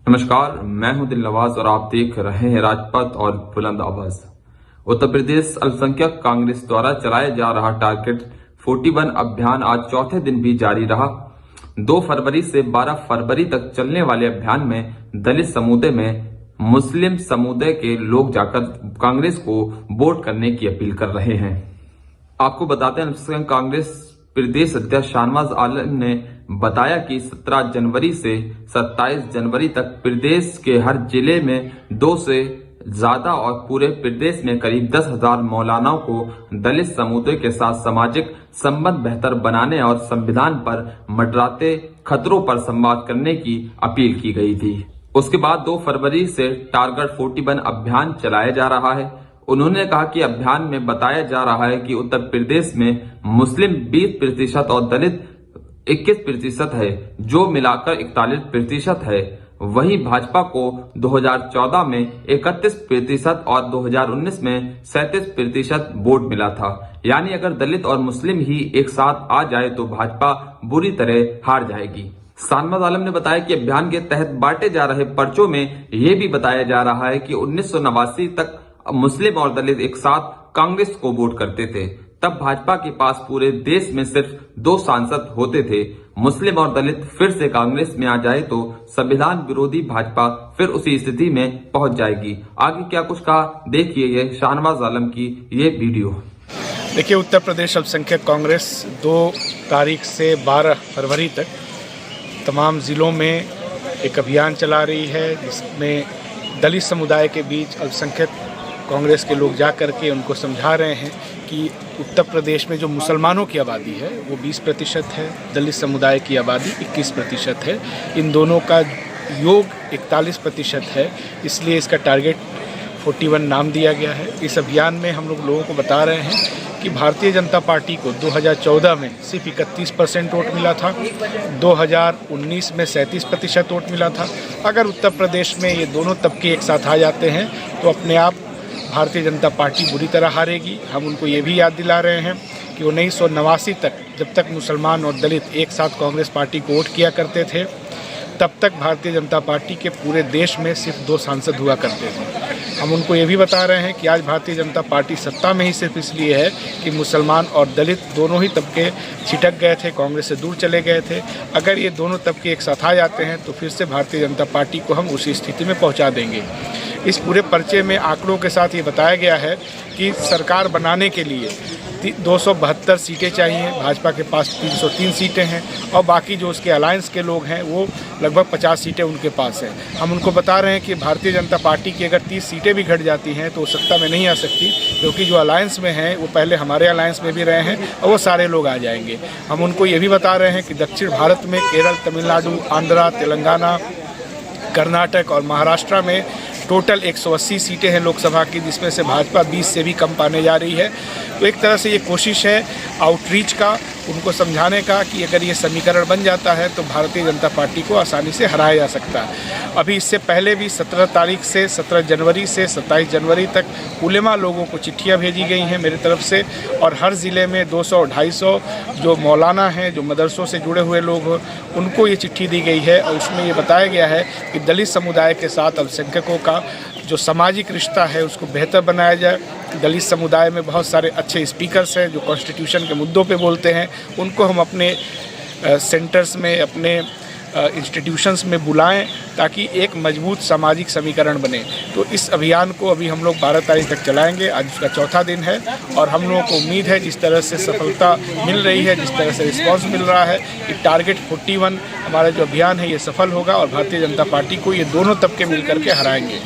नमस्कार, मैं हूं दिलनवाज और आप देख रहे हैं राजपथ और बुलंद आवाज। उत्तर प्रदेश अल्पसंख्यक कांग्रेस द्वारा चलाया जा रहा टारगेट 41 अभियान आज चौथे दिन भी जारी रहा। 2 फरवरी से 12 फरवरी तक चलने वाले अभियान में दलित समुदाय में मुस्लिम समुदाय के लोग जाकर कांग्रेस को वोट करने की अपील कर रहे हैं। आपको बताते हैं, अल्पसंख्यक कांग्रेस प्रदेश अध्यक्ष शाहनवाज आलम ने बताया कि 17 जनवरी से 27 जनवरी तक प्रदेश के हर जिले में 2 से ज्यादा और पूरे प्रदेश में करीब 10,000 मौलानाओं को दलित समुदाय के साथ सामाजिक संबंध बेहतर बनाने और संविधान पर मंडराते खतरों पर संवाद करने की अपील की गई थी। उसके बाद 2 फरवरी से टारगेट 41 अभियान चलाया जा रहा है। उन्होंने कहा कि अभियान में बताया जा रहा है कि उत्तर प्रदेश में मुस्लिम 20% और दलित 21% है, जो मिलाकर 41% है। वहीं भाजपा को 2014 में 31% और 2019 में 37% वोट मिला था। यानी अगर दलित और मुस्लिम ही एक साथ आ जाए तो भाजपा बुरी तरह हार जाएगी। शाहनवाज आलम ने बताया कि अभियान के तहत बांटे जा रहे पर्चों में यह भी बताया जा रहा है कि 1989 तक मुस्लिम और दलित एक साथ कांग्रेस को वोट करते थे। तब भाजपा के पास पूरे देश में सिर्फ 2 सांसद होते थे। मुस्लिम और दलित फिर से कांग्रेस में आ जाए तो संविधान विरोधी भाजपा फिर उसी स्थिति में पहुंच जाएगी। आगे क्या कुछ कहा, देखिए ये शाहनवाज आलम की ये वीडियो। देखिए, उत्तर प्रदेश अल्पसंख्यक कांग्रेस 2 तारीख से 12 फरवरी तक तमाम जिलों में एक अभियान चला रही है, जिसमें दलित समुदाय के बीच अल्पसंख्यक कांग्रेस के लोग जा करके उनको समझा रहे हैं कि उत्तर प्रदेश में जो मुसलमानों की आबादी है वो 20% है, दलित समुदाय की आबादी 21% है। इन दोनों का योग 41% है, इसलिए इसका टारगेट 41 नाम दिया गया है। इस अभियान में हम लोगों को बता रहे हैं कि भारतीय जनता पार्टी को 2014 में सिर्फ 31% वोट मिला था, 2019 में 37% वोट मिला था। अगर उत्तर प्रदेश में ये दोनों तबके एक साथ आ जाते हैं तो अपने आप भारतीय जनता पार्टी बुरी तरह हारेगी। हम उनको ये भी याद दिला रहे हैं कि 1989 तक जब तक मुसलमान और दलित एक साथ कांग्रेस पार्टी को वोट किया करते थे, तब तक भारतीय जनता पार्टी के पूरे देश में सिर्फ 2 सांसद हुआ करते थे। हम उनको ये भी बता रहे हैं कि आज भारतीय जनता पार्टी सत्ता में ही सिर्फ इसलिए है कि मुसलमान और दलित दोनों ही तबके छिटक गए थे, कांग्रेस से दूर चले गए थे। अगर ये दोनों तबके एक साथ आ जाते हैं तो फिर से भारतीय जनता पार्टी को हम उसी स्थिति में पहुंचा देंगे। इस पूरे पर्चे में आंकड़ों के साथ ये बताया गया है कि सरकार बनाने के लिए 272 सीटें चाहिए, भाजपा के पास 303 सीटें हैं और बाकी जो उसके अलायंस के लोग हैं वो लगभग 50 सीटें उनके पास हैं। हम उनको बता रहे हैं कि भारतीय जनता पार्टी की अगर 30 सीटें भी घट जाती हैं तो सत्ता में नहीं आ सकती, क्योंकि जो अलायंस में हैं वो पहले हमारे अलायंस में भी रहे हैं और वो सारे लोग आ जाएंगे। हम उनको ये भी बता रहे हैं कि दक्षिण भारत में केरल, तमिलनाडु, आंध्रा, तेलंगाना, कर्नाटक और महाराष्ट्र में टोटल 180 सीटें हैं लोकसभा की, जिसमें से भाजपा 20 से भी कम पाने जा रही है। तो एक तरह से ये कोशिश है आउटरीच का, उनको समझाने का कि अगर ये समीकरण बन जाता है तो भारतीय जनता पार्टी को आसानी से हराया जा सकता है। अभी इससे पहले भी 17 जनवरी से 27 जनवरी तक उलेमा लोगों को चिट्ठियाँ भेजी गई हैं मेरी तरफ से, और हर ज़िले में 200-250 जो मौलाना हैं, जो मदरसों से जुड़े हुए लोग हैं, उनको ये चिट्ठी दी गई है। और उसमें ये बताया गया है कि दलित समुदाय के साथ अल्पसंख्यकों का जो सामाजिक रिश्ता है उसको बेहतर बनाया जाए। दलित समुदाय में बहुत सारे अच्छे स्पीकर्स हैं जो कॉन्स्टिट्यूशन के मुद्दों पे बोलते हैं, उनको हम अपने सेंटर्स में, अपने इंस्टीट्यूशंस में बुलाएं ताकि एक मजबूत सामाजिक समीकरण बने। तो इस अभियान को अभी हम लोग 12 तारीख तक चलाएंगे। आज उसका चौथा दिन है और हम लोगों को उम्मीद है जिस तरह से सफलता मिल रही है, जिस तरह से रिस्पांस मिल रहा है, कि टारगेट 41 हमारा जो अभियान है ये सफल होगा और भारतीय जनता पार्टी को ये दोनों तबके मिल करके हराएंगे।